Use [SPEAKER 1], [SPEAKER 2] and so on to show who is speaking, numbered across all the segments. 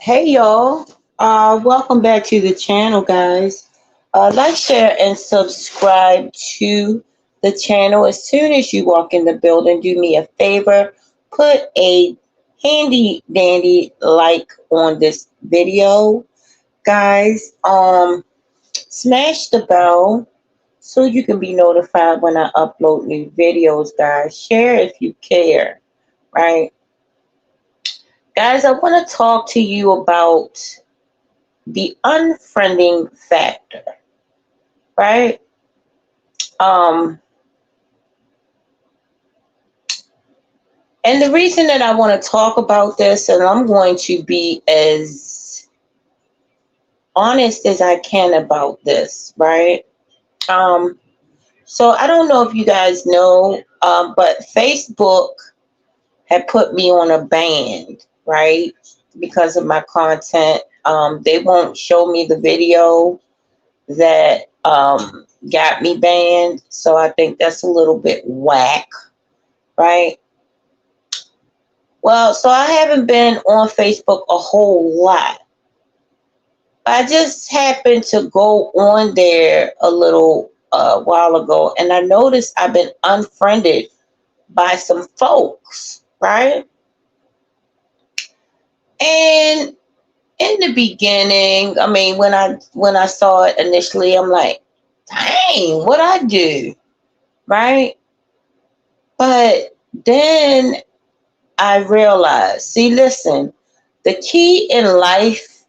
[SPEAKER 1] Hey y'all, welcome back to the channel, guys. Like, share, and subscribe to the channel. As soon as you walk in the building, do me a favor, put a handy dandy like on this video, guys. Smash the bell so you can be notified when I upload new videos, guys. Share if you care, right? Guys, I want to talk to you about the unfriending factor, right? Um, and the reason that I want to talk about this, and I'm going to be as honest as I can about this, right? Um, so I don't know if you guys know, but Facebook had put me on a ban, right? Because of my content. They won't show me the video that got me banned. So I think that's a little bit whack, right? Well, so I haven't been on Facebook a whole lot. I just happened to go on there a little while ago, and I noticed I've been unfriended by some folks, right? And in the beginning, I mean, when I saw it initially, I'm like, dang, what I do, right? But then I realized, see, listen, the key in life,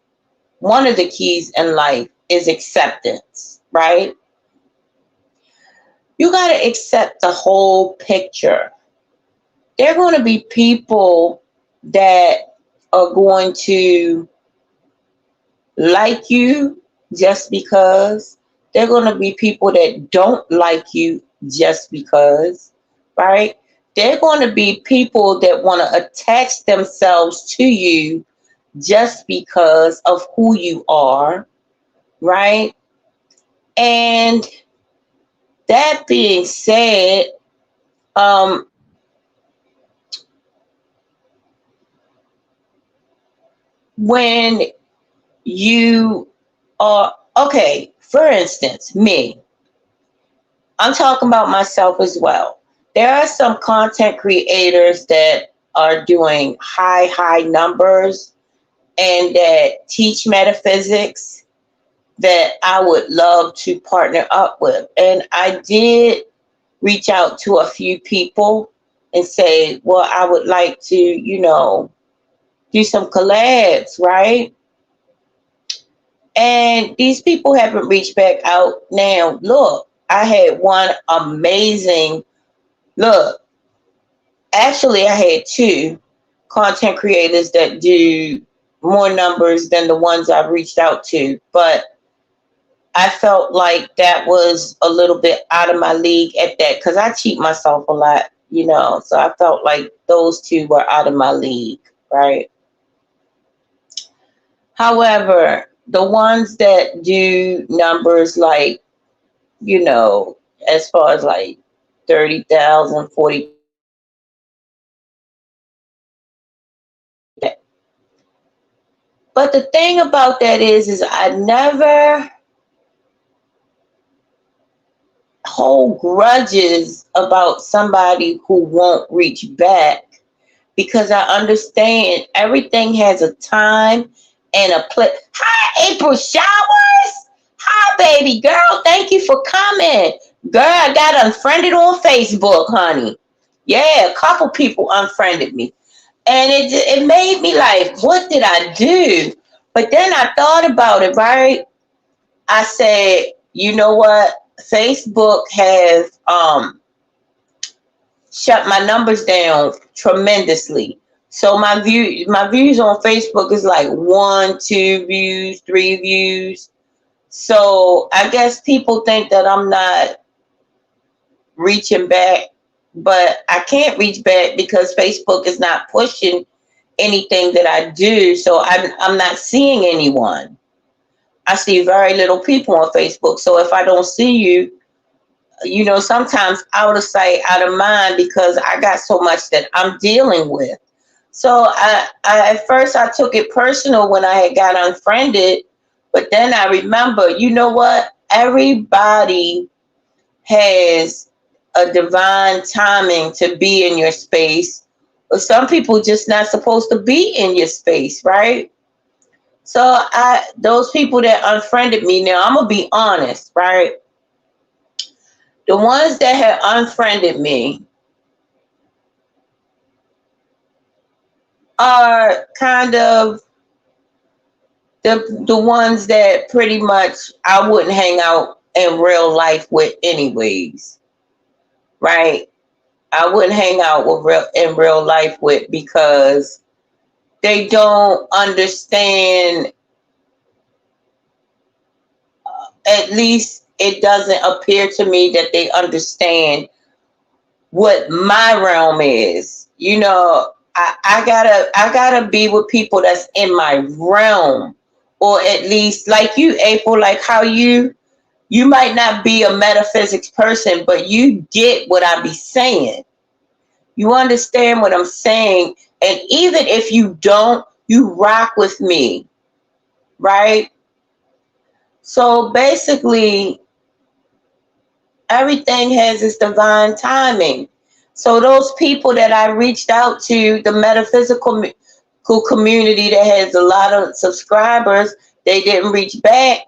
[SPEAKER 1] one of the keys in life is acceptance, right? You got to accept the whole picture. There are going to be people that are going to like you just because. There are going to be people that don't like you just because, right? There are going to be people that want to attach themselves to you just because of who you are, right? And that being said, um, when you are, okay, for instance, me, I'm talking about myself as well. There are some content creators that are doing high numbers and that teach metaphysics that I would love to partner up with. And I did reach out to a few people and say, well, I would like to, do some collabs, right? And these people haven't reached back out. Now, look, I had one amazing, look, actually, I had two content creators that do more numbers than the ones I've reached out to. But I felt like that was a little bit out of my league at that because I cheat myself a lot, So I felt like those two were out of my league, right? However, the ones that do numbers like, as far as like 30,000, 40. But the thing about that is I never hold grudges about somebody who won't reach back because I understand everything has a time and a place. Hi, April Showers. Hi, baby girl. Thank you for coming. Girl, I got unfriended on Facebook, honey. Yeah, a couple people unfriended me. And it made me like, what did I do? But then I thought about it, right? I said, you know what? Facebook has shut my numbers down tremendously. So my views on Facebook is like 1, 2 views, 3 views. So I guess people think that I'm not reaching back, but I can't reach back because Facebook is not pushing anything that I do. So I'm not seeing anyone. I see very little people on Facebook. So if I don't see you, sometimes out of sight, out of mind, because I got so much that I'm dealing with. So I at first I took it personal when I had got unfriended, but then I remember, you know what? Everybody has a divine timing to be in your space. But some people just not supposed to be in your space, right? So I those people that unfriended me, now I'm gonna be honest, right? The ones that had unfriended me are kind of the ones that pretty much I wouldn't hang out in real life with anyways, right? I wouldn't hang out with real in real life with because they don't understand. At least it doesn't appear to me that they understand what my realm is. You know, I gotta be with people that's in my realm, or at least like you, April, like how you might not be a metaphysics person, but you get what I be saying. You understand what I'm saying, and even if you don't, you rock with me, right? So basically, everything has its divine timing. So those people that I reached out to, the metaphysical community that has a lot of subscribers, they didn't reach back.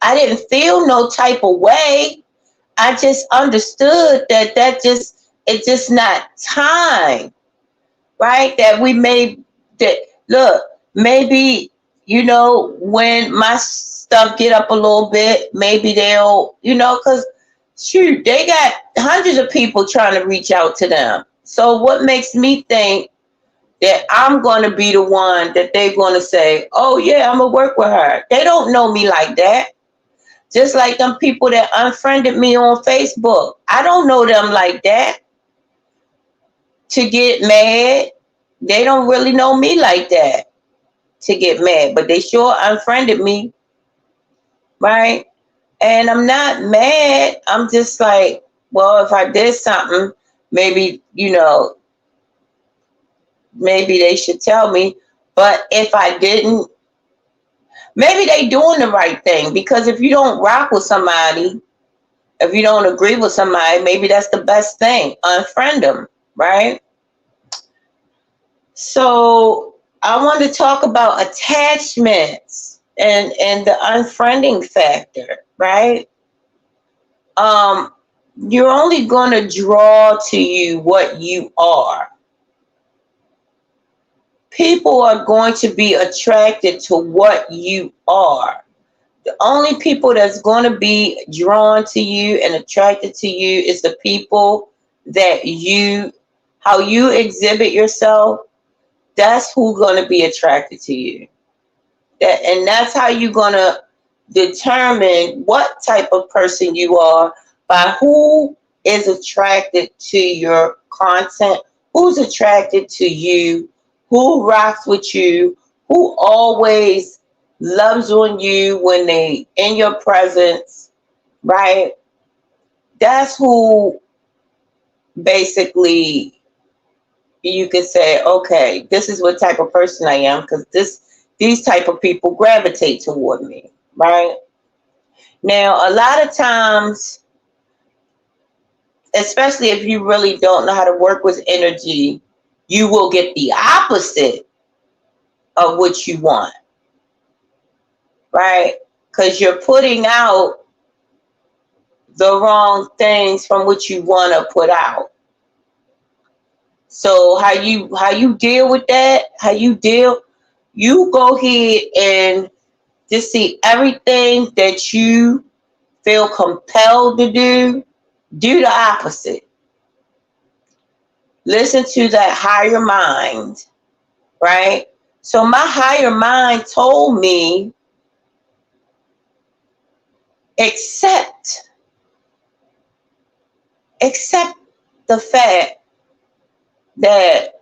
[SPEAKER 1] I didn't feel no type of way. I just understood that it's just not time, right? That we may that look, maybe when my stuff get up a little bit, maybe they'll because shoot, they got hundreds of people trying to reach out to them. So what makes me think that I'm going to be the one that they're going to say, oh yeah, I'm gonna work with her? They don't know me like that. Just like them people that unfriended me on Facebook, I don't know them like that to get mad. They don't really know me like that to get mad, but they sure unfriended me, right? And I'm not mad. I'm just like, well, if I did something, maybe, maybe they should tell me. But if I didn't, maybe they doing the right thing, because if you don't rock with somebody, if you don't agree with somebody, maybe that's the best thing. Unfriend them, right? So I want to talk about attachments and the unfriending factor, right? Um, you're only going to draw to you what you are. People are going to be attracted to what you are. The only people that's going to be drawn to you and attracted to you is the people that how you exhibit yourself. That's who's going to be attracted to you. And that's how you're going to determine what type of person you are by who is attracted to your content, who's attracted to you, who rocks with you, who always loves on you when they in your presence, right? That's who basically you can say, okay, this is what type of person I am, because these type of people gravitate toward me, right? Now, a lot of times, especially if you really don't know how to work with energy, you will get the opposite of what you want, right? Because you're putting out the wrong things from what you want to put out. So how you deal with that? You go ahead and just see everything that you feel compelled to do the opposite. Listen to that higher mind, right? So my higher mind told me, accept accept the fact that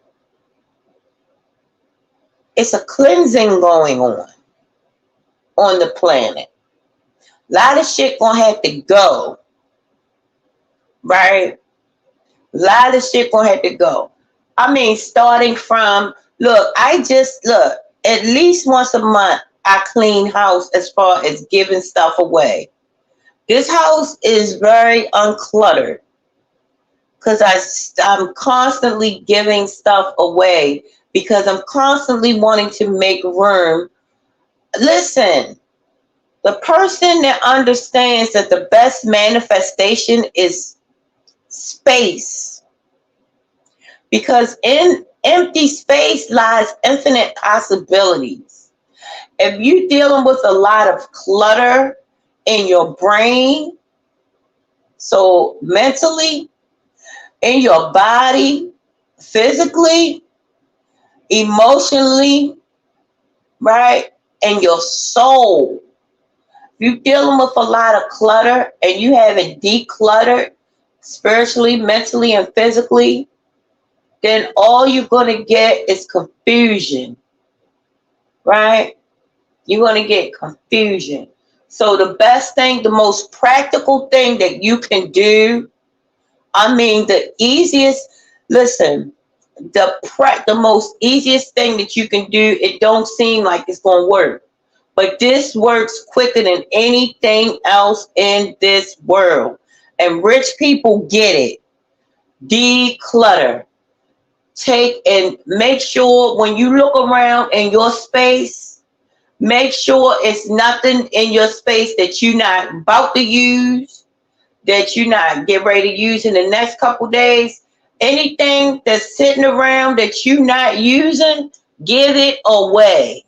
[SPEAKER 1] it's a cleansing going on the planet. A lot of shit gonna have to go, right? A lot of shit gonna have to go. I mean, starting from Look, at least once a month, I clean house as far as giving stuff away. This house is very uncluttered because I'm constantly giving stuff away because I'm constantly wanting to make room. Listen, the person that understands that the best manifestation is space, because in empty space lies infinite possibilities. If you're dealing with a lot of clutter in your brain, so mentally, in your body, physically, emotionally, right, and your soul, if you're dealing with a lot of clutter and you haven't decluttered spiritually, mentally, and physically, then all you're going to get is confusion, right? You're going to get confusion. So the best thing, the most practical thing that you can do, I mean, the easiest, listen, the most easiest thing that you can do, it don't seem like it's going to work. But this works quicker than anything else in this world. And rich people get it. Declutter. Take and make sure when you look around in your space, make sure it's nothing in your space that you're not about to use, that you're not get ready to use in the next couple days. Anything that's sitting around that you're not using, give it away.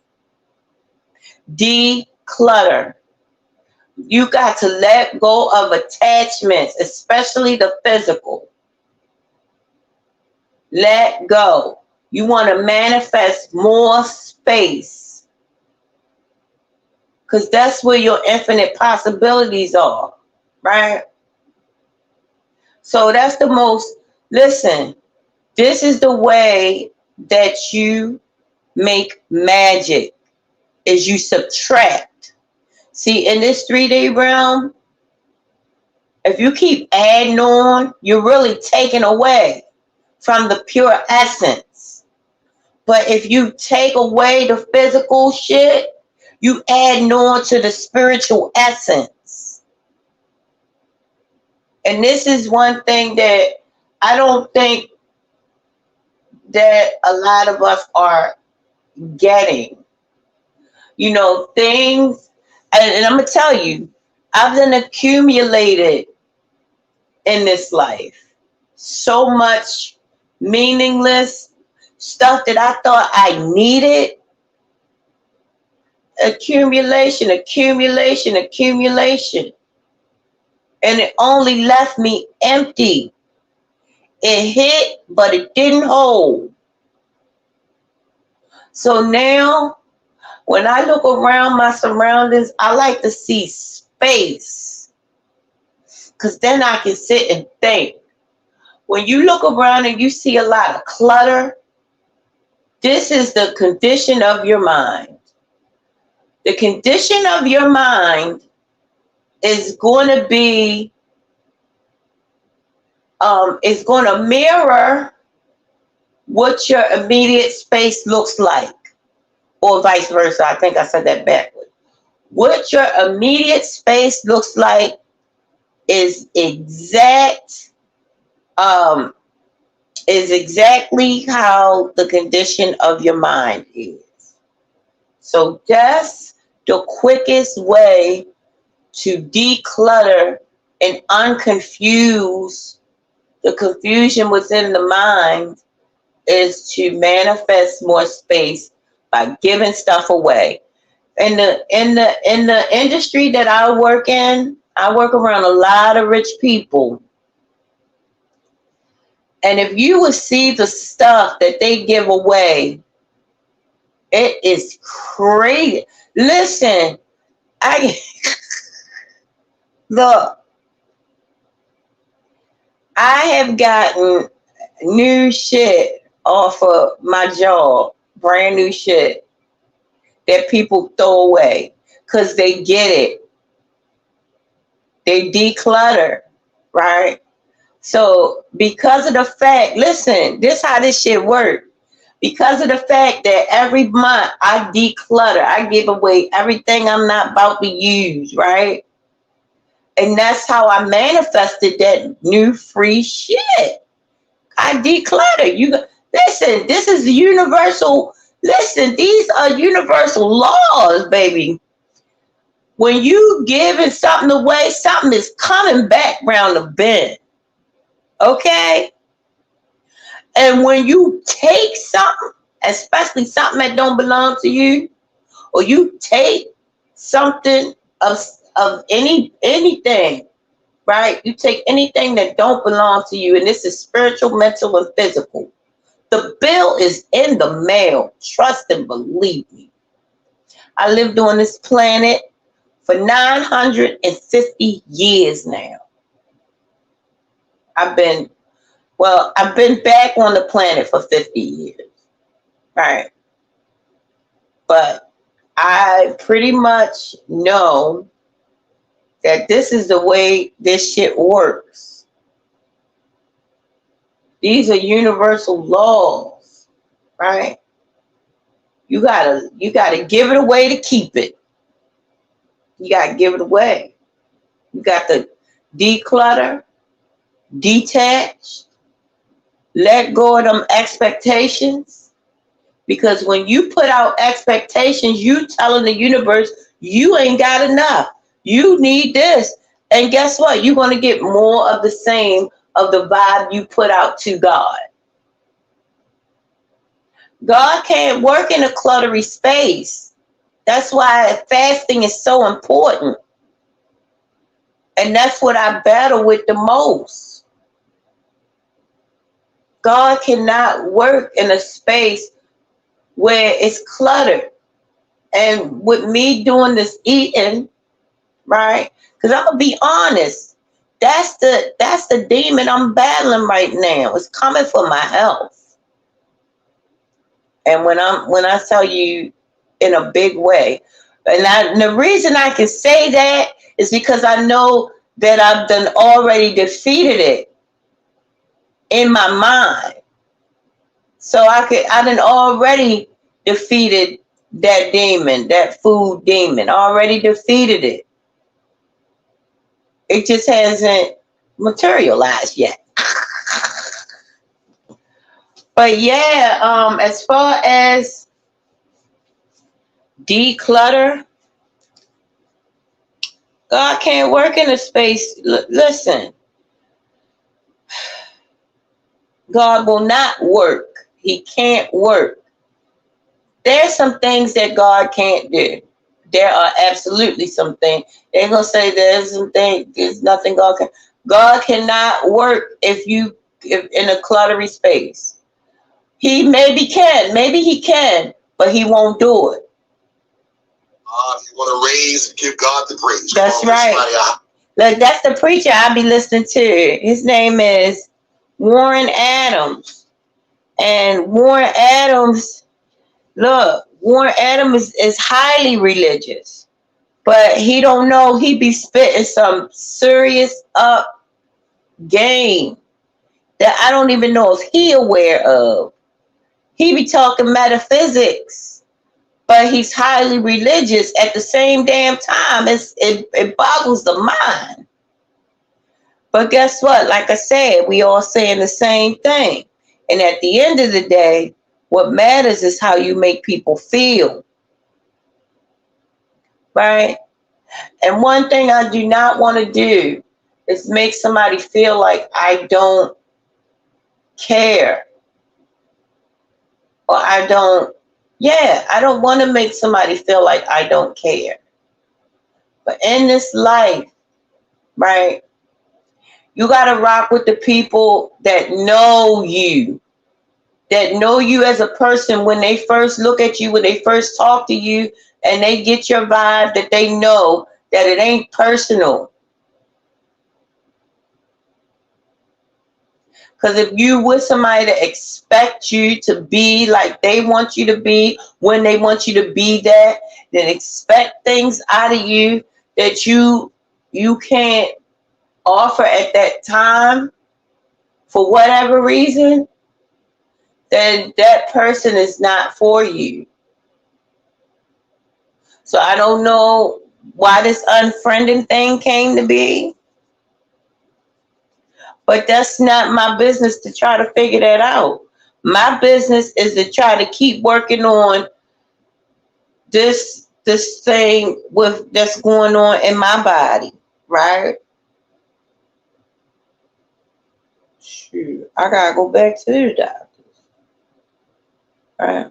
[SPEAKER 1] Declutter. You got to let go of attachments, especially the physical. Let go. You want to manifest more space because that's where your infinite possibilities are, right? So that's the most, listen, this is the way that you make magic, is you subtract. See, in this 3D realm, if you keep adding on, you're really taking away from the pure essence. But if you take away the physical shit, you add on to the spiritual essence. And this is one thing that I don't think that a lot of us are getting. You know, things, and I'm going to tell you, I've been accumulated in this life so much meaningless stuff that I thought I needed. Accumulation, accumulation, accumulation. And it only left me empty. It hit, but it didn't hold. So now, when I look around my surroundings, I like to see space. Because then I can sit and think. When you look around and you see a lot of clutter, this is the condition of your mind. The condition of your mind is going to be, is going to mirror what your immediate space looks like, or vice versa. I think I said that backwards. What your immediate space looks like is exactly how the condition of your mind is. So that's the quickest way to declutter and unconfuse the confusion within the mind, is to manifest more space by giving stuff away. In the industry that I work in, I work around a lot of rich people. And if you would see the stuff that they give away, it is crazy. Listen, I look, I have gotten new shit off of my job, brand new shit that people throw away because they get it. They declutter, right? So because of the fact, listen, this how this shit works. Because of the fact that every month I declutter, I give away everything I'm not about to use, right? And that's how I manifested that new free shit. I declutter. Listen, this is universal. Listen, these are universal laws, baby. When you giving something away, something is coming back round the bend. Okay? And when you take something, especially something that don't belong to you, or you take something of anything, right? You take anything that don't belong to you, and this is spiritual, mental, and physical. The bill is in the mail. Trust and believe me. I lived on this planet for 950 years now. I've been back on the planet for 50 years, right? But I pretty much know that this is the way this shit works. These are universal laws, right? You gotta give it away to keep it. You gotta give it away. You got to declutter, detach, let go of them expectations. Because when you put out expectations, you telling the universe you ain't got enough. You need this. And guess what? You're going to get more of the same of the vibe you put out to God. God can't work in a cluttery space. That's why fasting is so important. And that's what I battle with the most. God cannot work in a space where it's cluttered. And with me doing this eating, right? Because I'm gonna be honest, that's the demon I'm battling right now. It's coming for my health. And when I tell you in a big way, and the reason I can say that is because I know that I've done already defeated it in my mind. So I done already defeated that demon, that food demon. Already defeated it. It just hasn't materialized yet. But yeah, as far as declutter, God can't work in a space. Listen, God will not work. He can't work. There's some things that God can't do. There are absolutely some things. They're gonna say there's nothing God can. God cannot work if in a cluttery space. He maybe he can, but he won't do it.
[SPEAKER 2] If you want to raise, give God the praise.
[SPEAKER 1] That's right. Look, that's the preacher I be listening to. His name is Warren Adams. And Warren Adams, look, Warren Adams is highly religious. But he don't know he be spitting some serious up game that I don't even know if he aware of. He be talking metaphysics, but he's highly religious at the same damn time. It boggles the mind. But guess what? Like I said, we all saying the same thing. And at the end of the day, what matters is how you make people feel. Right? And one thing I do not want to do is make somebody feel like I don't care. Or I don't want to make somebody feel like I don't care. But in this life, right, you got to rock with the people that know you as a person. When they first look at you, when they first talk to you, and they get your vibe, that they know that it ain't personal. Because if you with somebody that expect you to be like they want you to be, when they want you to be that, then expect things out of you that you can't offer at that time for whatever reason, then that person is not for you. So I don't know why this unfriending thing came to be, but that's not my business to try to figure that out. My business is to try to keep working on this thing with that's going on in my body, right? Shoot, I gotta go back to the doctor, right?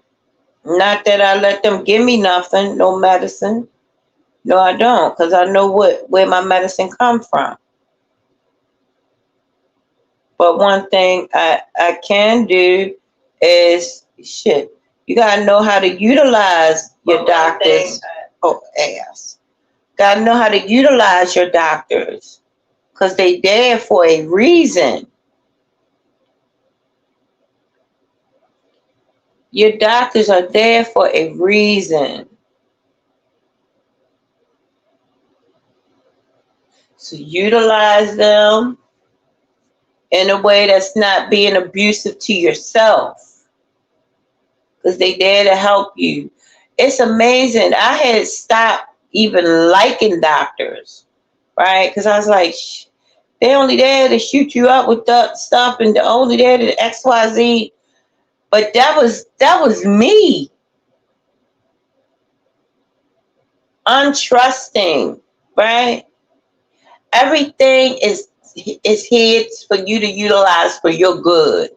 [SPEAKER 1] Not that I let them give me nothing, no medicine. No, I don't, because I know where my medicine come from. But one thing I can do is shit. You gotta know how to utilize your doctors. Oh, ass. Gotta know how to utilize your doctors, because they there for a reason. Your doctors are there for a reason. So utilize them in a way that's not being abusive to yourself, because they there to help you. It's amazing. I had stopped even liking doctors, right? Because I was like, they only there to shoot you up with that stuff, and they're only there to XYZ. But that was me, untrusting, right? Everything is here for you to utilize for your good,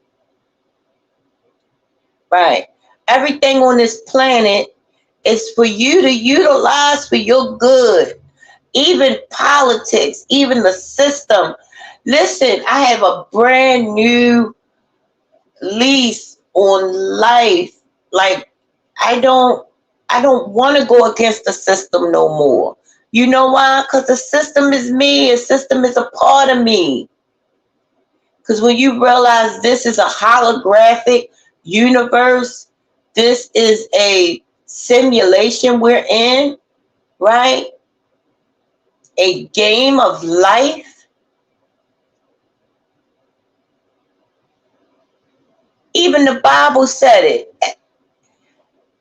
[SPEAKER 1] right? Everything on this planet is for you to utilize for your good. Even politics, even the system. Listen, I have a brand new lease on life. Like I don't I don't want to go against the system no more. You know why? Because the system is me. The system is a part of me. Because when you realize this is a holographic universe, this is a simulation we're in, right? A game of life. Even the Bible said it.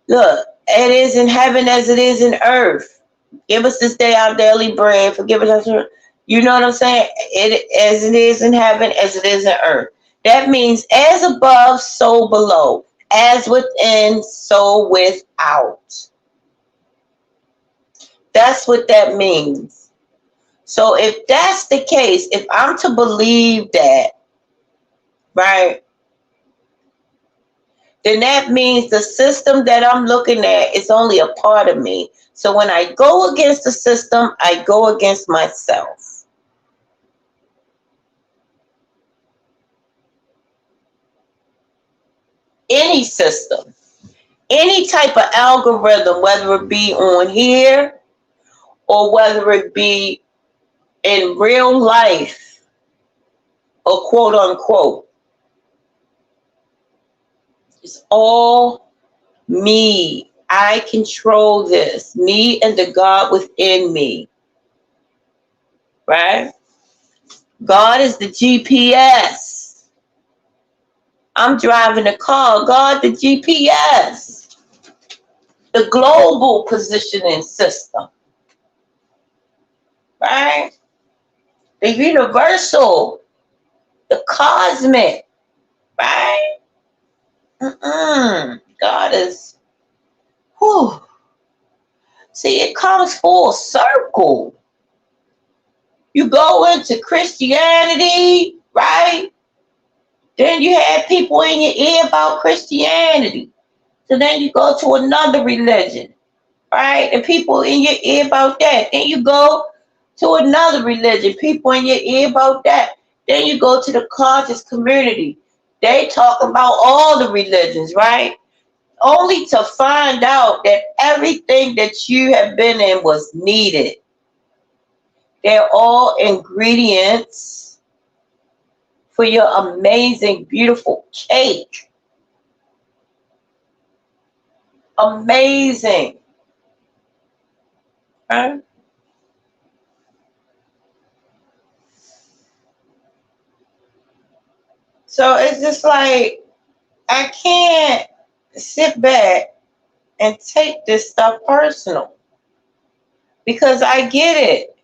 [SPEAKER 1] Look, it is in heaven as it is in earth. Give us this day our daily bread. Forgive us our. You know what I'm saying? It as it is in heaven as it is in earth. That means as above, so below. As within, so without. That's what that means. So if that's the case, if I'm to believe that, right, then that means the system that I'm looking at is only a part of me. So when I go against the system, I go against myself. Any system, any type of algorithm, whether it be on here or whether it be in real life or quote unquote, it's all me. I control this. Me and the God within me, right? God is the GPS. I'm driving a car. God, the GPS, the global positioning system, right? The universal, the cosmic, right? God is, whew. See, it comes full circle. You go into Christianity, right? Then you had people in your ear about Christianity. So then you go to another religion, right? And people in your ear about that. Then you go to another religion, people in your ear about that. Then you go to the conscious community. They talk about all the religions, right? Only to find out that everything that you have been in was needed. They're all ingredients for your amazing, beautiful cake. Amazing. Right? So it's just like I can't sit back and take this stuff personal because I get it.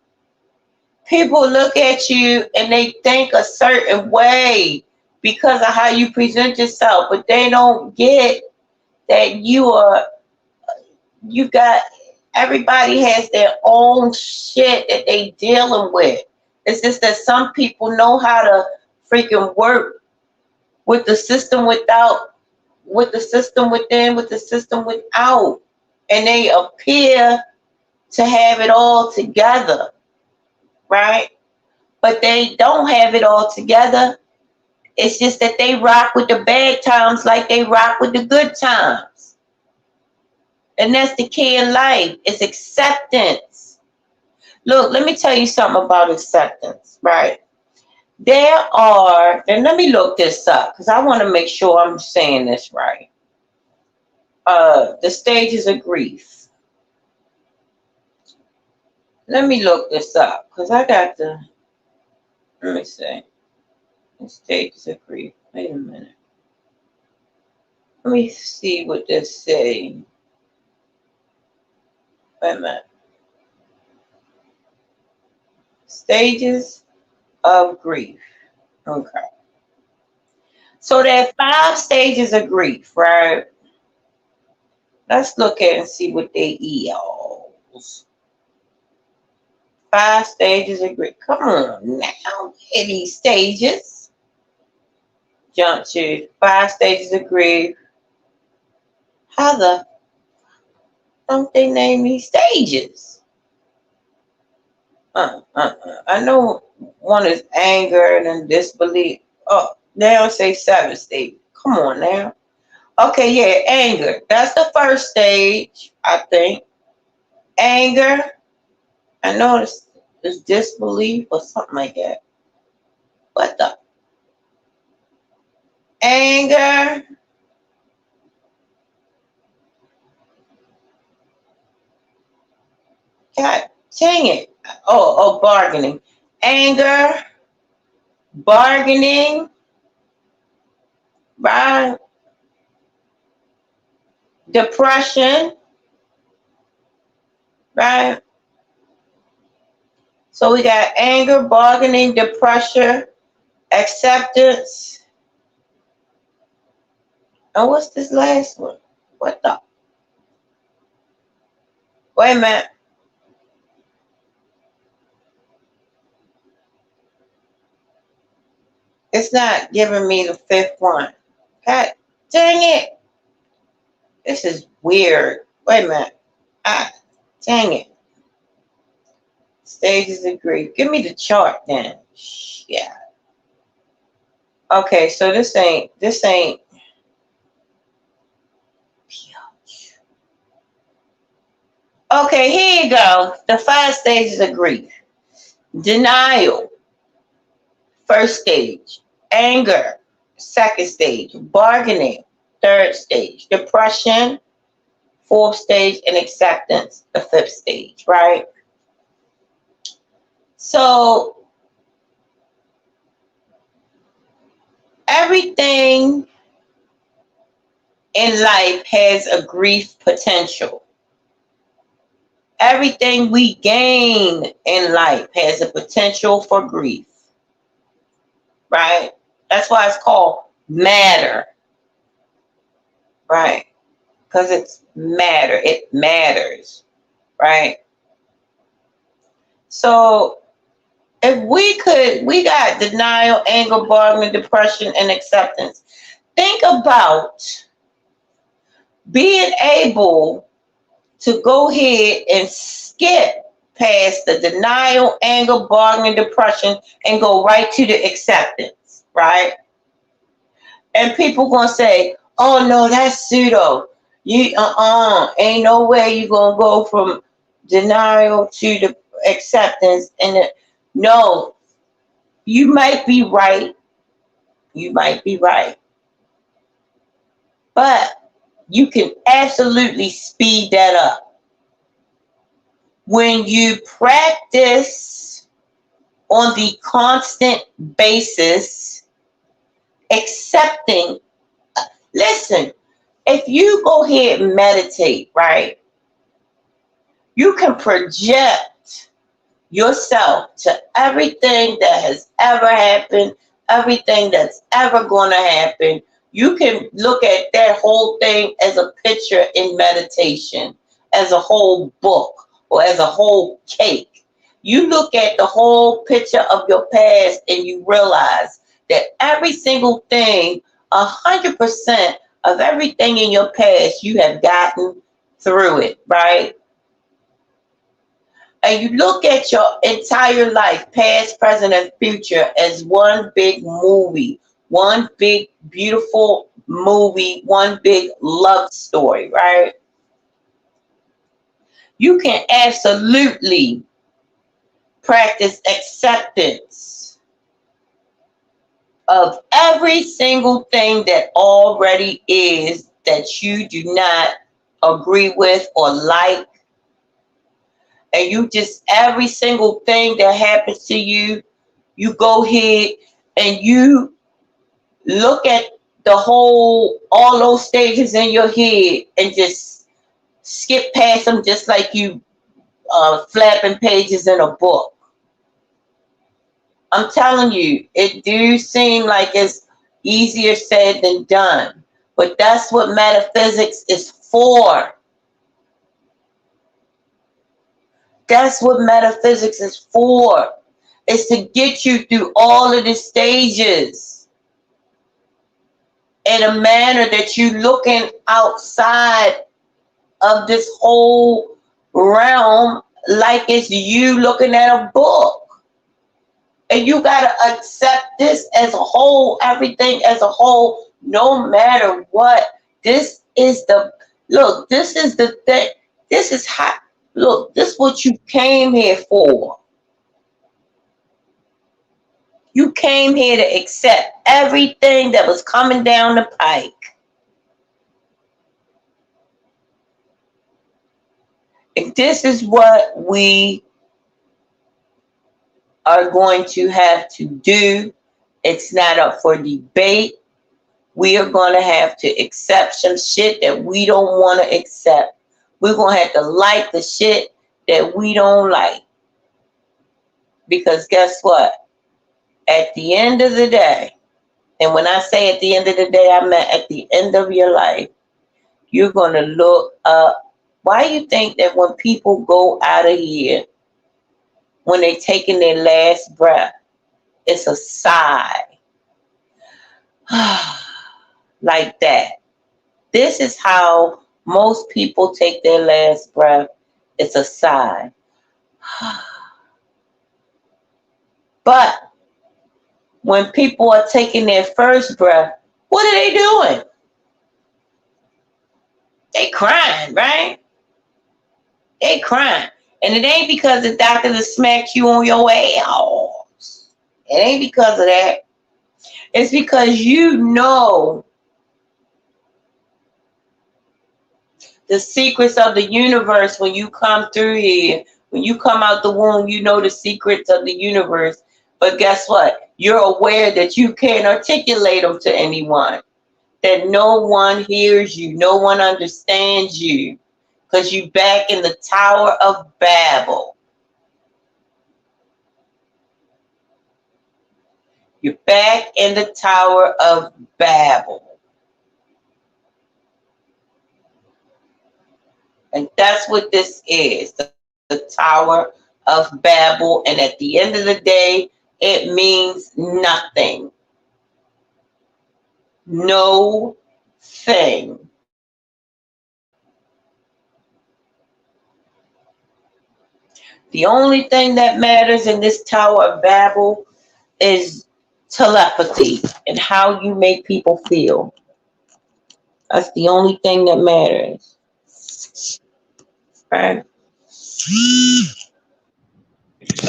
[SPEAKER 1] People look at you and they think a certain way because of how you present yourself, but they don't get that you got, everybody has their own shit that they dealing with. It's just that some people know how to freaking work with the system without, with the system within, with the system without, and they appear to have it all together, right? But they don't have it all together. It's just that they rock with the bad times like they rock with the good times. And that's the key in life. It's acceptance. Look, let me tell you something about acceptance, right? There are, and let me look this up because I want to make sure I'm saying this right. The stages of grief. Let me look this up because I got the, let me see. The stages of grief. Wait a minute. Let me see what this say. Wait a minute. Stages of grief. Okay. So there are 5 stages of grief, right? Let's look at and see what they equals. 5 stages of grief. Come on now, get these stages. Jump to 5 stages of grief. How the don't they name these stages? I know one is anger and then disbelief. Oh, they don't say 7 stages. Come on now. Okay, yeah, anger. That's the first stage, I think. Anger. I know it's disbelief or something like that. What the? Anger. God dang it. Oh, bargaining. Anger, bargaining, right? Depression, right? So we got anger, bargaining, depression, acceptance. And what's this last one? What the? Wait a minute. It's not giving me the 5th one. God dang it. This is weird. Wait a minute. Ah, dang it. Stages of grief. Give me the chart then. Yeah. Okay, so this ain't. Okay, here you go. The 5 stages of grief. Denial, first stage. Anger, second stage. Bargaining, third stage. Depression, fourth stage. And acceptance, the 5th stage, right? So everything in life has a grief potential. Everything we gain in life has a potential for grief, right? That's why it's called matter, right? Because it's matter. It matters, right? So if we got denial, anger, bargaining, depression, and acceptance. Think about being able to go ahead and skip past the denial, anger, bargaining, depression, and go right to the acceptance, right? And people gonna say, "Oh no, that's pseudo. You ain't no way you gonna go from denial to the acceptance." No, you might be right. You might be right, but you can absolutely speed that up when you practice on the constant basis accepting Listen, if you go ahead and meditate, right, you can project yourself to everything that has ever happened, everything that's ever going to happen. You can look at that whole thing as a picture in meditation, as a whole book, or as a whole cake. You look at the whole picture of your past and you realize that every single thing, 100% of everything in your past, you have gotten through it, right? And you look at your entire life, past, present, and future, as one big movie, one big beautiful movie, one big love story, right? You can absolutely practice acceptance of every single thing that already is that you do not agree with or like. And you just, every single thing that happens to you, you go ahead and you look at the whole, all those stages in your head and just skip past them just like you flapping pages in a book. I'm telling you, it do seem like it's easier said than done. But that's what metaphysics is for. That's what metaphysics is for. It's to get you through all of the stages in a manner that you looking outside of this whole realm like it's you looking at a book. And you got to accept this as a whole, everything as a whole, no matter what. This is the, look, this is the thing. This is how, look, this is what you came here for. You came here to accept everything that was coming down the pike. And this is what we are going to have to do. It's not up for debate. We are going to have to accept some shit that we don't want to accept. We're going to have to like the shit that we don't like. Because guess what? At the end of the day, and when I say at the end of the day, I mean at the end of your life, you're going to look up. Why do you think that when people go out of here, when they're taking their last breath, it's a sigh? Like that. This is how most people take their last breath. It's a sigh. But when people are taking their first breath, what are they doing? They crying, right? They crying. And it ain't because the doctor has smacked you on your ass. It ain't because of that. It's because you know the secrets of the universe when you come through here. When you come out the womb, you know the secrets of the universe. But guess what? You're aware that you can't articulate them to anyone. That no one hears you. No one understands you. Because you back in the Tower of Babel. You're back in the Tower of Babel. And that's what this is. The Tower of Babel. And at the end of the day, it means nothing. No thing. The only thing that matters in this Tower of Babel is telepathy and how you make people feel. That's the only thing that matters. Right?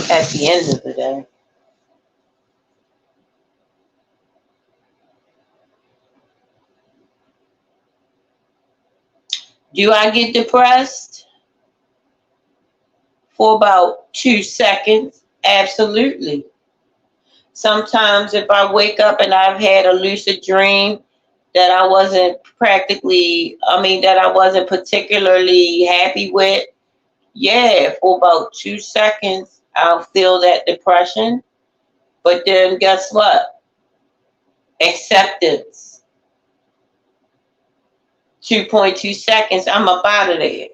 [SPEAKER 1] At the end of the day. Do I get depressed for about 2 seconds? Absolutely. Sometimes if I wake up and I've had a lucid dream that I wasn't that I wasn't particularly happy with, yeah, for about 2 seconds, I'll feel that depression. But then guess what? Acceptance. 2.2 seconds, I'm up out of there.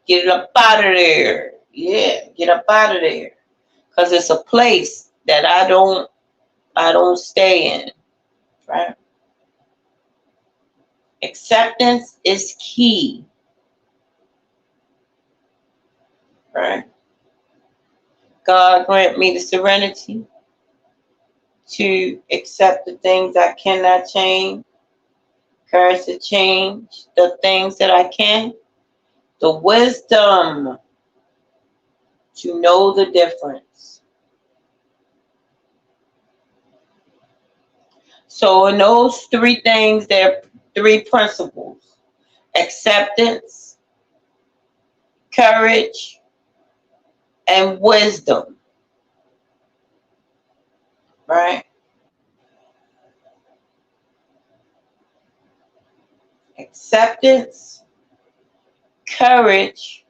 [SPEAKER 1] Get up out of there. Yeah, get up out of there. Because it's a place that I don't stay in. Right? Acceptance is key. Right? God grant me the serenity to accept the things I cannot change, courage to change the things that I can, the wisdom to know the difference. So in those three things, there are three principles: acceptance, courage, and wisdom. Right? Acceptance, courage,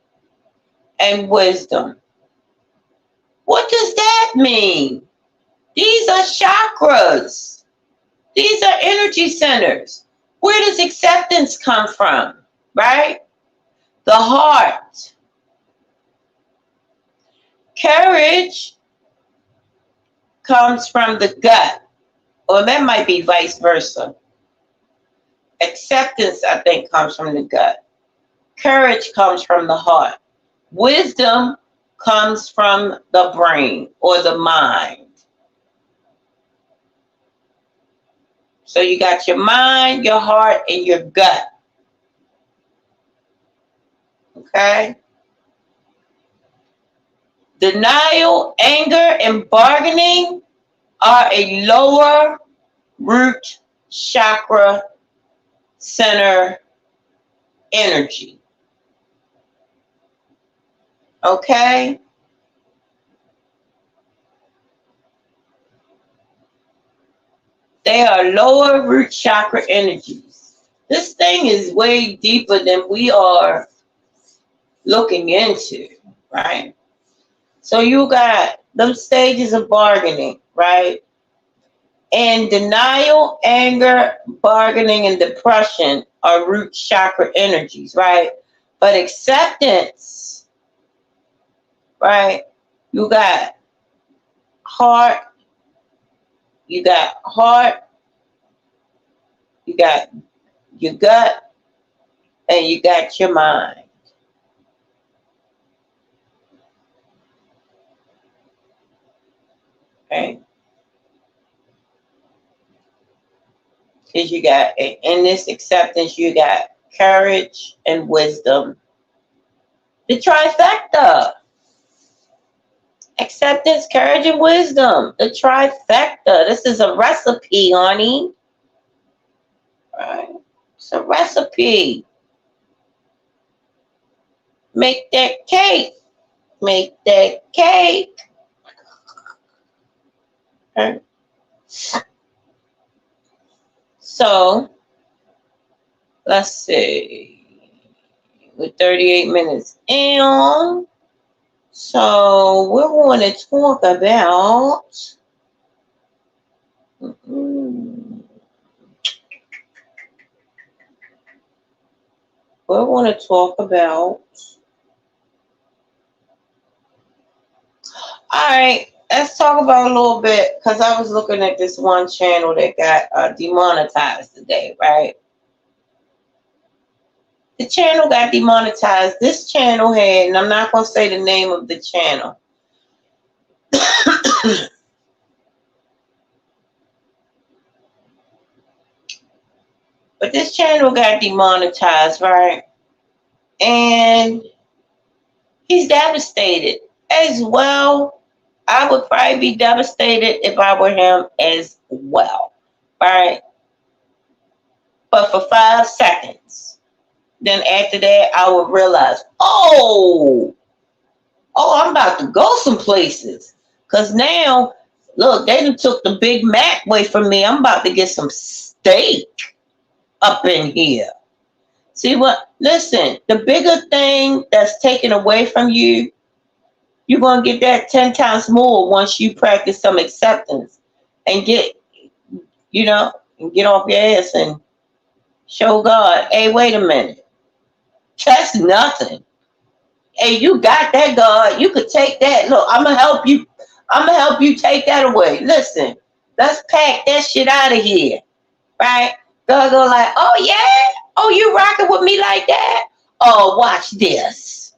[SPEAKER 1] and wisdom. What does that mean? These are chakras. These are energy centers. Where does acceptance come from? Right? The heart. Courage comes from the gut, or that might be vice versa. Acceptance, I think, comes from the gut. Courage comes from the heart. Wisdom comes from the brain or the mind. So you got your mind, your heart, and your gut. Okay? Denial, anger, and bargaining are a lower root chakra center energy. Okay? They are lower root chakra energies. This thing is way deeper than we are looking into, right? So you got those stages of bargaining, right? And denial, anger, bargaining, and depression are root chakra energies, right? But acceptance, right? You got heart, you got heart, you got your gut, and you got your mind. Okay? Because you got, in this acceptance, you got courage and wisdom. The trifecta. Acceptance, courage, and wisdom. The trifecta. This is a recipe, honey. Right? It's a recipe. Make that cake. Make that cake. Okay. So, let's see. We're 38 minutes in. So, we're going to talk about. We're going to talk about. All right, let's talk about a little bit, because I was looking at this one channel that got demonetized today, right? The channel got demonetized. This channel had, and I'm not going to say the name of the channel. But this channel got demonetized, right? And he's devastated as well. I would probably be devastated if I were him as well, right? But for 5 seconds. Then after that, I would realize, oh, I'm about to go some places. Because now, look, they done took the Big Mac away from me. I'm about to get some steak. up in here. See what? Listen, the bigger thing that's taken away from you, you're going to get that 10 times more once you practice some acceptance and and get off your ass and show God, hey, wait a minute. That's nothing. Hey, you got that, God. You could take that. Look, I'm gonna help you. I'm gonna help you take that away. Listen, let's pack that shit out of here, right? God go like, oh yeah, oh you rocking with me like that? Oh, watch this.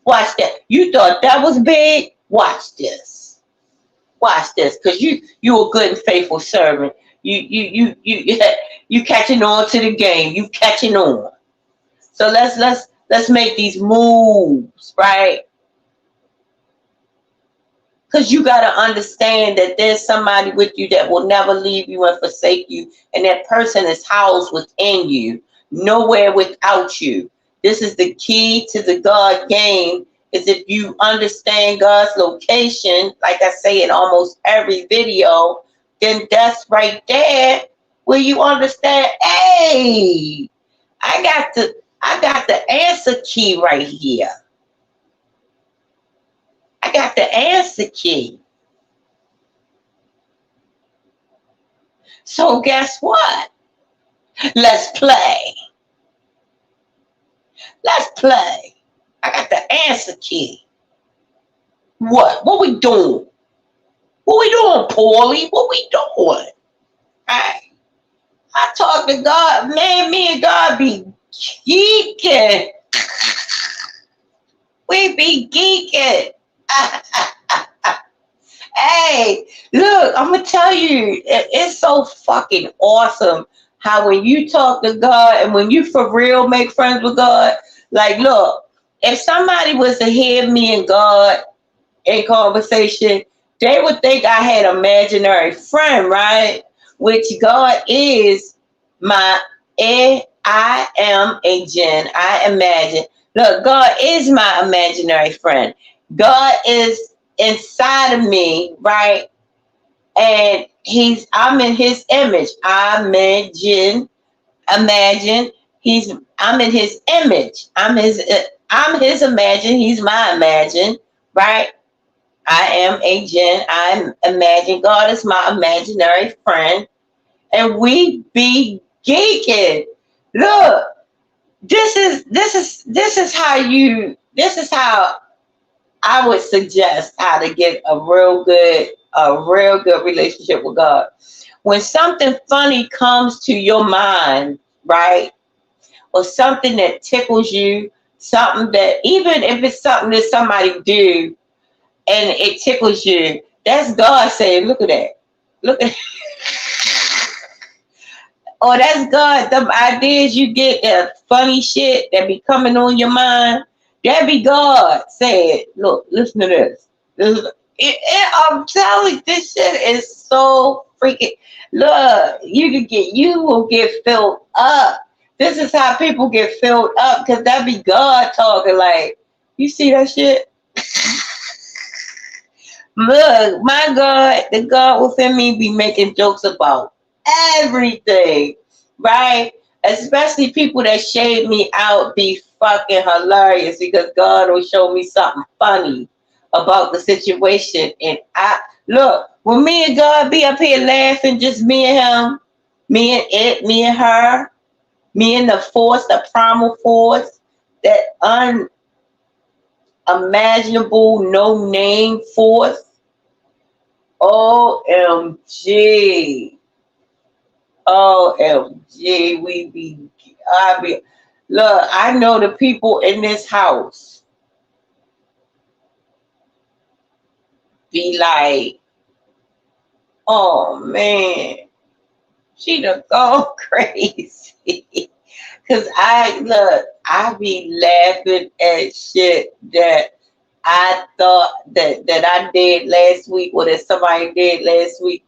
[SPEAKER 1] Watch that. You thought that was big? Watch this. Watch this, cause you a good and faithful servant. You you catching on to the game. You catching on. So let's make these moves, right? Because you got to understand that there's somebody with you that will never leave you and forsake you. And that person is housed within you, nowhere without you. This is the key to the God game, is if you understand God's location, like I say in almost every video, then that's right there where you understand, hey, I got the answer key right here. I got the answer key. So guess what? Let's play. Let's play. I got the answer key. What? What we doing? What we doing, Paulie? What we doing? Right? I talk to God, man. Me and God be geeking. We be geeking. Hey, look, I'm gonna tell you, it's so fucking awesome how when you talk to God and when you for real make friends with God, like, look, if somebody was to hear me and God in conversation, they would think I had an imaginary friend, right? Which God is my I am a Jen. I imagine. Look, God is my imaginary friend. God is inside of me, right? And I'm in his image. Imagine I'm in his image. I'm his imagine, he's my imagine, right? I am a Jen. I imagine God is my imaginary friend. And we be geeking. Look, this is how I would suggest how to get a real good relationship with God. When something funny comes to your mind, right? Or something that tickles you, something that, even if it's something that somebody do and it tickles you, that's God saying, look at that. Look at Oh, that's God. The ideas you get, that funny shit that be coming on your mind, that be God saying, look, listen to this. I'm telling you, this shit is so freaking, look, you will get filled up. This is how people get filled up, because that be God talking like, you see that shit? Look, my God, the God within me be making jokes about everything, right? Especially people that shade me out be fucking hilarious, because God will show me something funny about the situation. And I look, when me and God be up here laughing, just me and him, me and it, me and her, me and the force, the primal force, that unimaginable, no name force. OMG. OMG. Look, I know the people in this house be like, oh man, she done gone crazy. Cause I be laughing at shit that I thought that I did last week, or that somebody did last week.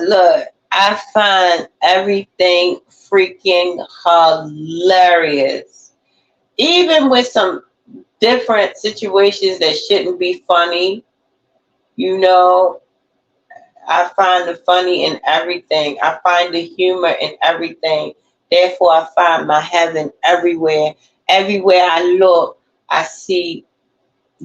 [SPEAKER 1] Look, I find everything freaking hilarious. Even with some different situations that shouldn't be funny, you know, I find the funny in everything. I find the humor in everything. Therefore, I find my heaven everywhere. Everywhere I look, I see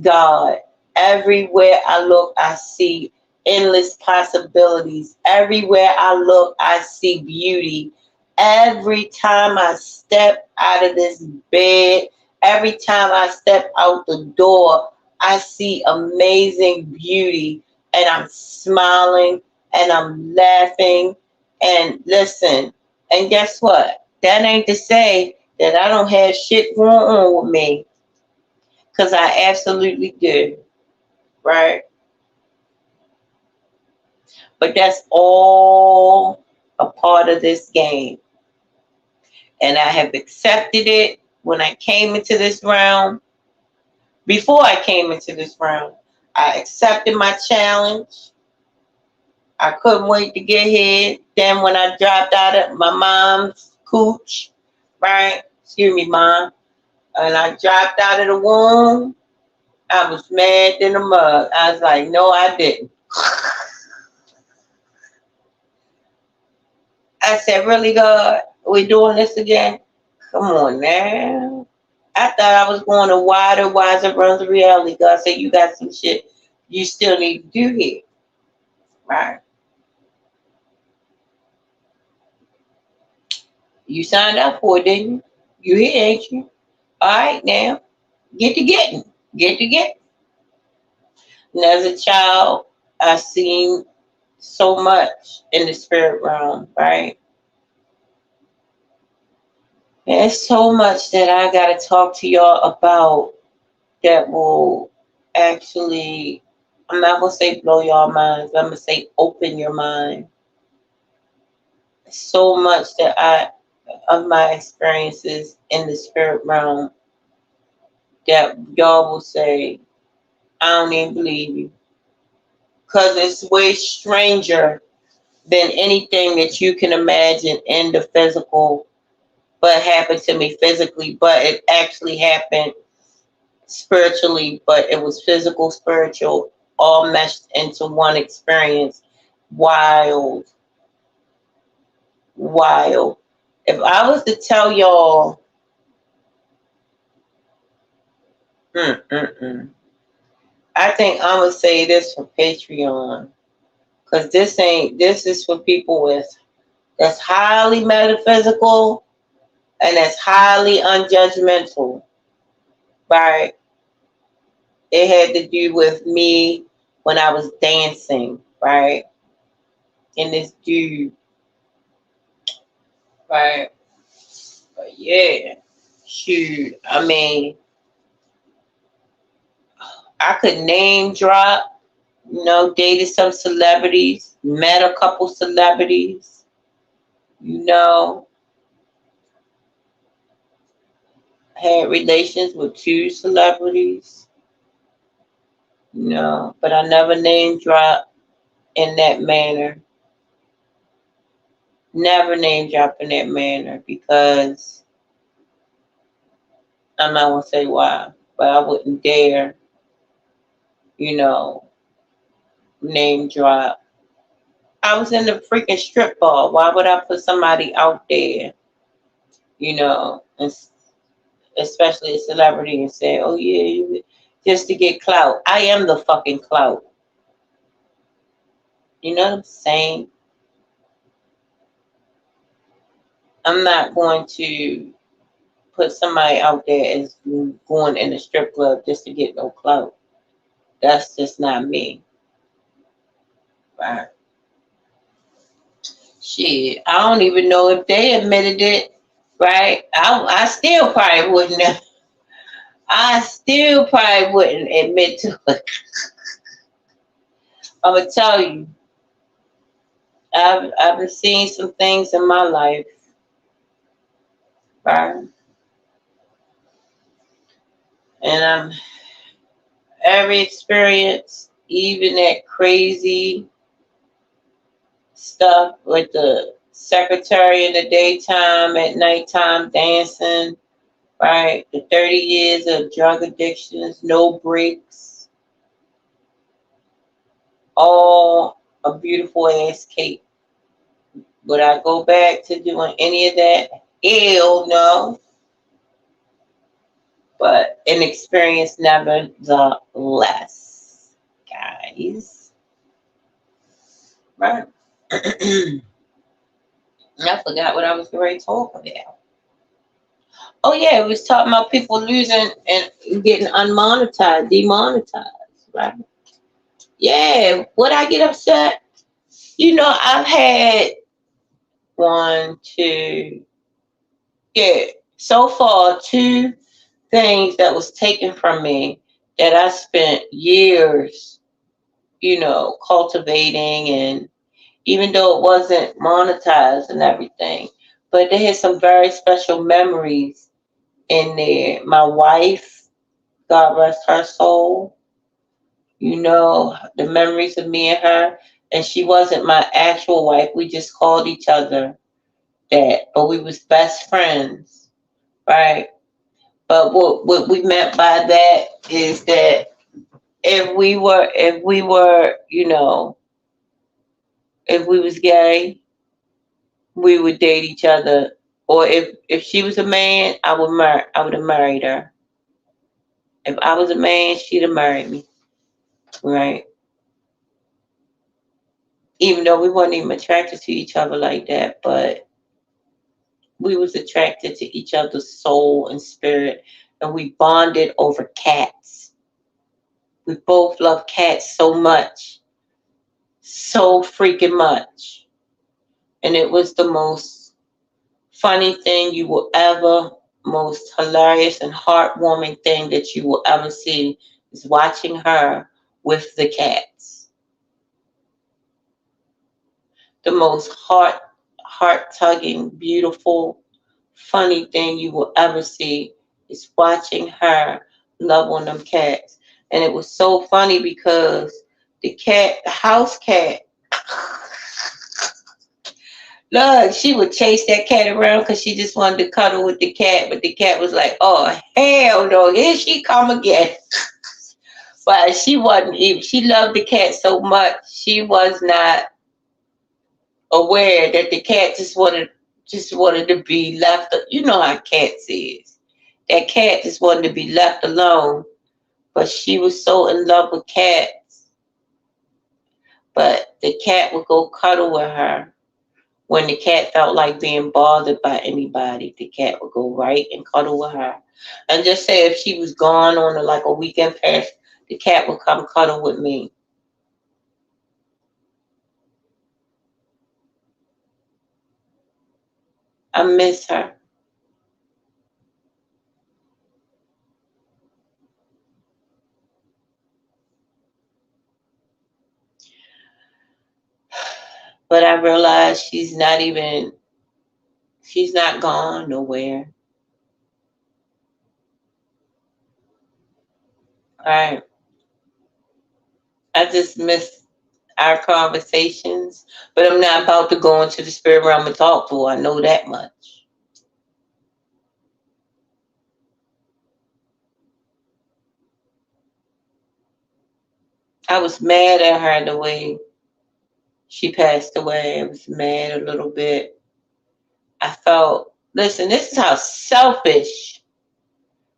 [SPEAKER 1] God. Everywhere I look, I see endless possibilities. Everywhere I look, I see beauty. Every time I step out of this bed, every time I step out the door, I see amazing beauty. And I'm smiling and I'm laughing. And listen, and guess what? That ain't to say that I don't have shit going on with me, because I absolutely do, right? But that's all a part of this game. And I have accepted it when I came into this realm. Before I came into this realm, I accepted my challenge. I couldn't wait to get here. Then when I dropped out of my mom's cooch, right? Excuse me, mom. And I dropped out of the womb, I was mad in the mug. I was like, no, I didn't. I said, really, God? We doing this again? Come on now. I thought I was going to wider, wiser runs of reality. God said, you got some shit you still need to do here. Right? You signed up for it, didn't you? You here, ain't you? All right, now. Get to getting. Get to getting. And as a child, I seen so much in the spirit realm, right? There's so much that I got to talk to y'all about that will actually, I'm not going to say blow your minds, I'm going to say open your mind. So much that of my experiences in the spirit realm, that y'all will say, I don't even believe you. Because it's way stranger than anything that you can imagine in the physical, but happened to me physically, but it actually happened spiritually, but it was physical, spiritual, all meshed into one experience. Wild, wild. If I was to tell y'all, mm, mm, mm, I think I'm gonna say this for Patreon, because this is for people with that's highly metaphysical and that's highly unjudgmental. Right? It had to do with me when I was dancing, right? And this dude, right? But yeah, shoot. I mean, I could name drop, dated some celebrities, met a couple celebrities, you know, had relations with two celebrities, but I never name drop in that manner. Never name drop in that manner, because I'm not gonna say why, but I wouldn't dare, you know, name drop. I was in the freaking strip bar. Why would I put somebody out there, and especially a celebrity, and say, oh yeah, just to get clout? I am the fucking clout. You know what I'm saying? I'm not going to put somebody out there as going in a strip club just to get no clout. That's just not me. Right? Shit, I don't even know if they admitted it. Right? I still probably wouldn't have. I still probably wouldn't admit to it. I'm gonna tell you, I've been seeing some things in my life, right? And every experience, even that crazy stuff with the secretary in the daytime, at nighttime dancing, right? The 30 years of drug addictions, no breaks, all a beautiful ass cake. Would I go back to doing any of that? Ew, no. But an experience nevertheless, guys. Right. I forgot what I was going to talk about. Oh yeah, it was talking about people losing and getting unmonetized, demonetized, right? Yeah, would I get upset? I've had one, two, yeah, so far two things that was taken from me that I spent years, cultivating, and even though it wasn't monetized and everything, but they had some very special memories in there. My wife, God rest her soul, the memories of me and her. And she wasn't my actual wife. We just called each other that, but we was best friends, right? But what we meant by that is that if we were, if we was gay, we would date each other. Or if she was a man, I would have married her. If I was a man, she'd have married me, right? Even though we weren't even attracted to each other like that, but we was attracted to each other's soul and spirit, and we bonded over cats. We both love cats so much, so freaking much. And it was the most funny thing you will ever, most hilarious and heartwarming thing that you will ever see is watching her with the cats. The most heart tugging, beautiful, funny thing you will ever see is watching her love on them cats. And it was so funny because the house cat, look, she would chase that cat around because she just wanted to cuddle with the cat, but the cat was like, "Oh hell no, here she come again." But she wasn't even. She loved the cat so much, she was not aware that the cat just wanted to be left. You know how cats is. That cat just wanted to be left alone. But she was so in love with cats. But the cat would go cuddle with her. When the cat felt like being bothered by anybody, the cat would go right and cuddle with her. And just say if she was gone on like a weekend pass, the cat would come cuddle with me. I miss her. But I realized she's not gone nowhere. All right. I just miss our conversations, but I'm not about to go into the spirit realm and talk to her. I know that much. I was mad at her the way she passed away. I was mad a little bit. I felt, listen, this is how selfish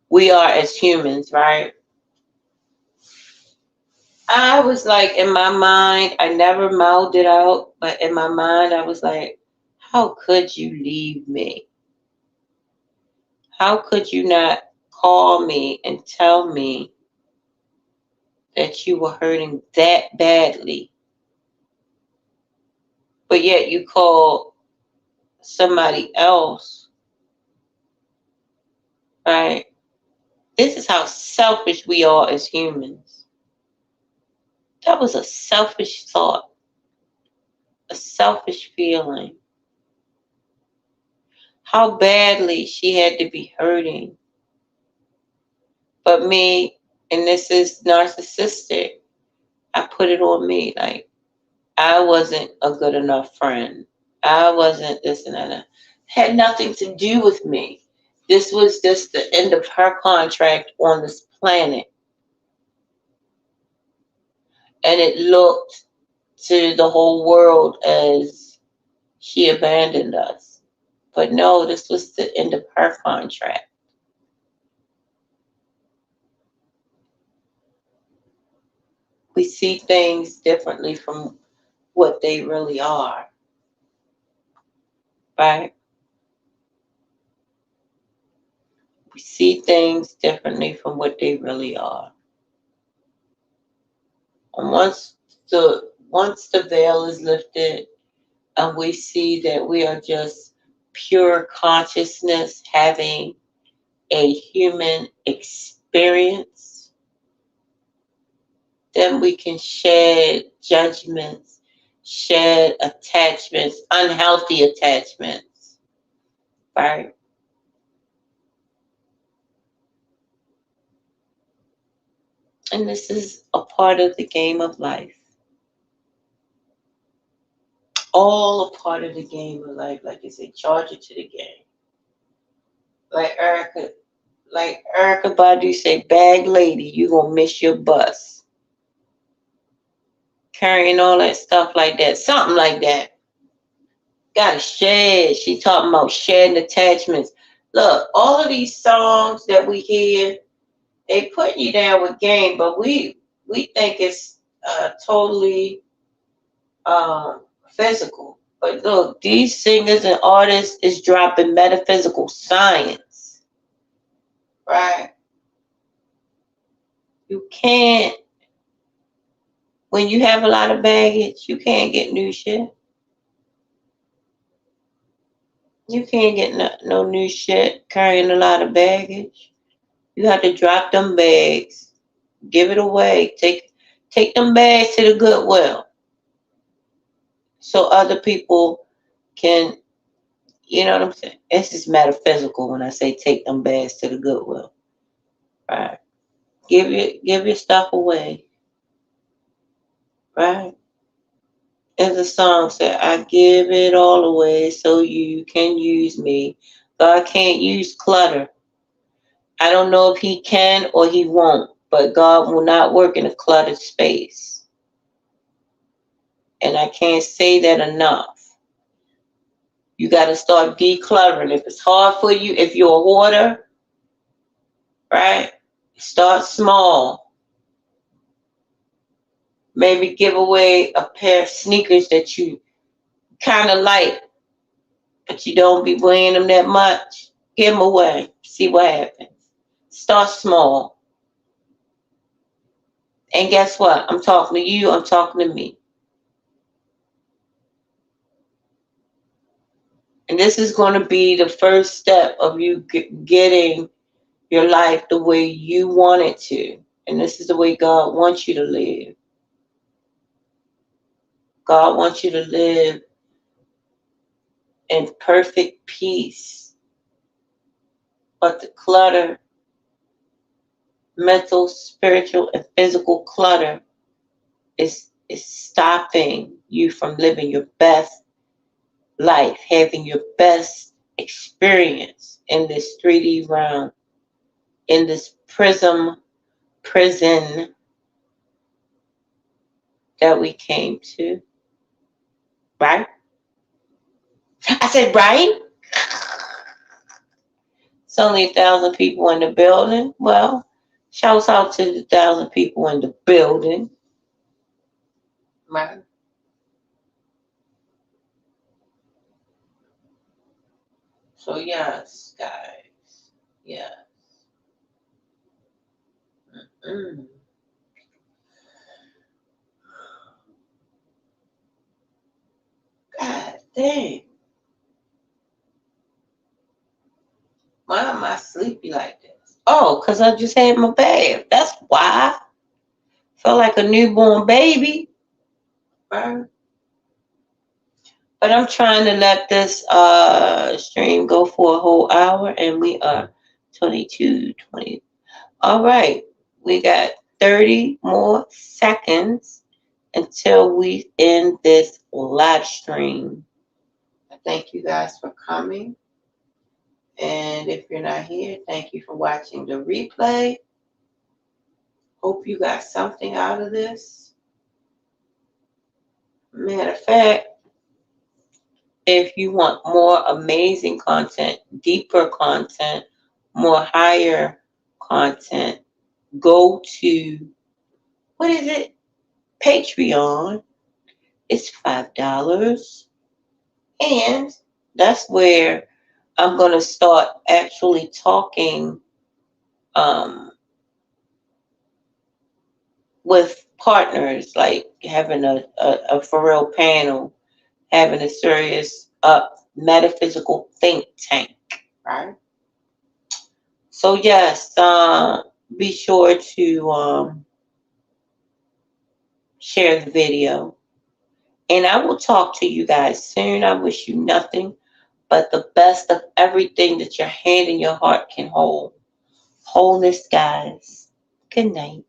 [SPEAKER 1] we are as humans, right? I was like, in my mind, I never mouthed it out, but in my mind, I was like, how could you leave me? How could you not call me and tell me that you were hurting that badly, but yet you call somebody else, right? This is how selfish we are as humans. That was a selfish thought, a selfish feeling. How badly she had to be hurting. But me, and this is narcissistic, I put it on me. Like, I wasn't a good enough friend. I wasn't this and that. Had nothing to do with me. This was just the end of her contract on this planet. And it looked to the whole world as she abandoned us. But no, this was the end of her contract. We see things differently from what they really are, right? We see things differently from what they really are. And once the veil is lifted and we see that we are just pure consciousness having a human experience, then we can shed judgments, shed attachments, unhealthy attachments, right? And this is a part of the game of life. All a part of the game of life. Like I say, charge it to the game. Like Erica Badu say, bag lady, you gonna miss your bus. Carrying all that stuff like that. Something like that. Gotta shed. She talking about shedding attachments. Look, all of these songs that we hear, they putting you down with game, but we think it's totally physical. But look, these singers and artists is dropping metaphysical science, right? You can't, when you have a lot of baggage, you can't get new shit. You can't get no new shit carrying a lot of baggage. You have to drop them bags, give it away, take them bags to the Goodwill, so other people can, you know what I'm saying? This is metaphysical when I say take them bags to the Goodwill, right? Give your stuff away, right? As the song said, I give it all away so you can use me. God can't use clutter. I don't know if he can or he won't, but God will not work in a cluttered space. And I can't say that enough. You got to start decluttering. If it's hard for you, if you're a hoarder, right? Start small. Maybe give away a pair of sneakers that you kind of like, but you don't be wearing them that much. Give them away. See what happens. Start small. And guess what? I'm talking to you. I'm talking to me. And this is going to be the first step of you getting your life the way you want it to. And this is the way God wants you to live. God wants you to live in perfect peace. But the clutter, mental, spiritual, and physical clutter is stopping you from living your best life, having your best experience in this 3D realm, in this prison that we came to. Right? I said, right? It's only 1,000 people in the building. Well, shouts out to the 1,000 people in the building. Right? So yes, guys. Yes. Mm. God dang. Why am I sleepy like this? Oh, because I just had my bath. That's why. Felt like a newborn baby. Right? But I'm trying to let this stream go for a whole hour, and we are 20. All right. We got 30 more seconds until we end this live stream. I thank you guys for coming. And if you're not here, thank you for watching the replay. Hope you got something out of this. Matter of fact, If you want more amazing content, deeper content, more higher content, go to, what is it? Patreon. It's $5. And that's where I'm going to start actually talking um, with partners, like having a for real panel, having a serious metaphysical think tank, right? So yes, be sure to share the video, and I will talk to you guys soon. I wish you nothing but the best of everything that your hand and your heart can hold. Wholeness, guys. Good night.